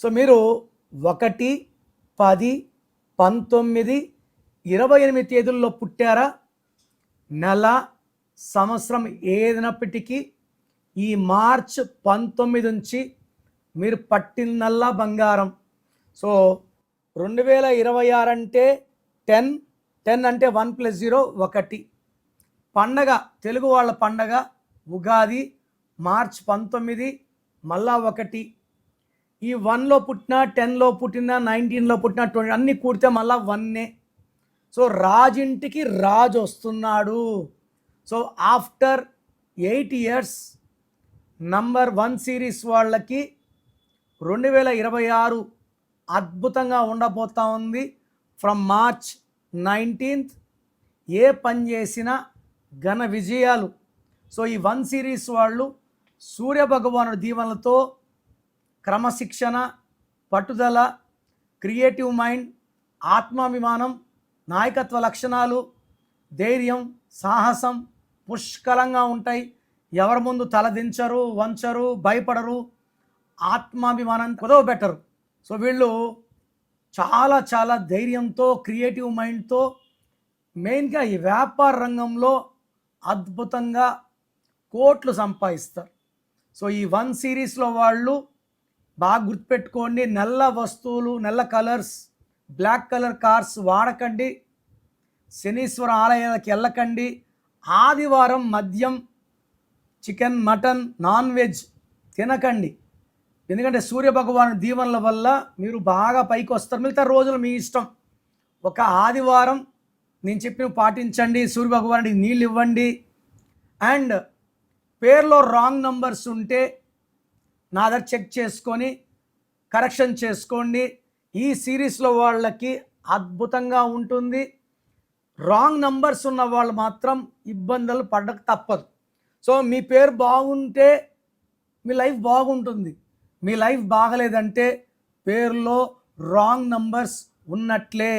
So మీరు 1, 10, 19, 28 తేదీల్లో పుట్టారా? నెల సంవత్సరం ఏదైనప్పటికీ ఈ మార్చ్ 19 నుంచి మీరు పట్టిందల్లా బంగారం. సో 2026 అంటే 10 అంటే 1 + 0 1. పండగ, తెలుగు వాళ్ళ పండగ ఉగాది మార్చ్ 19 మళ్ళా 1. ఈ 1లో పుట్టినా, 10లో పుట్టినా, 19లో పుట్టినా, 20 అన్నీ కూడితే మళ్ళా 1. సో రాజింటికి రాజు వస్తున్నాడు. So after 8 years number 1 series వాళ్ళకి 2026 అద్భుతంగా ఉండబోతా ఉంది. ఫ్రమ్ మార్చ్ 19th ఏ పని చేసినా ఘన విజయాలు. సో ఈ 1 సిరీస్ వాళ్ళు సూర్యభగవానుడి దీవెనలతో క్రమశిక్షణ, పట్టుదల, క్రియేటివ్ మైండ్, ఆత్మాభిమానం, నాయకత్వ లక్షణాలు, ధైర్యం, సాహసం పుష్కలంగా ఉంటాయి. ఎవరి ముందు తలదించరు, వంచరు, భయపడరు, ఆత్మాభిమానం కుదవబెట్టరు. సో వీళ్ళు చాలా చాలా ధైర్యంతో, క్రియేటివ్ మైండ్తో, మెయిన్గా ఈ వ్యాపార రంగంలో అద్భుతంగా కోట్లు సంపాదిస్తారు. సో ఈ 1 సిరీస్లో వాళ్ళు బాగా గుర్తుపెట్టుకోండి, నల్ల వస్తువులు, నల్ల కలర్స్, బ్లాక్ కలర్ కార్స్ వాడకండి, శనీశ్వర ఆలయాలకు వెళ్ళకండి, ఆదివారం మద్యం, చికెన్, మటన్, నాన్ వెజ్ తినకండి. ఎందుకంటే సూర్యభగవాను దీవెనల వల్ల మీరు బాగా పైకి వస్తారు. మిగతా రోజులు మీ ఇష్టం. ఒక ఆదివారం నేను చెప్పినవి పాటించండి, సూర్యభగవానుడికి నీళ్ళు ఇవ్వండి. అండ్ పేర్లో రాంగ్ నంబర్స్ ఉంటే నా దగ్గర చెక్ చేసుకొని కరెక్షన్ చేసుకోండి. ఈ సిరీస్లో వాళ్ళకి అద్భుతంగా ఉంటుంది. రాంగ్ నంబర్స్ ఉన్న వాళ్ళు మాత్రం ఇబ్బందులు పడక తప్పదు. సో మీ పేరు బాగుంటే మీ లైఫ్ బాగుంటుంది. మీ లైఫ్ బాగలేదంటే పేరులో రాంగ్ నంబర్స్ ఉన్నట్లే.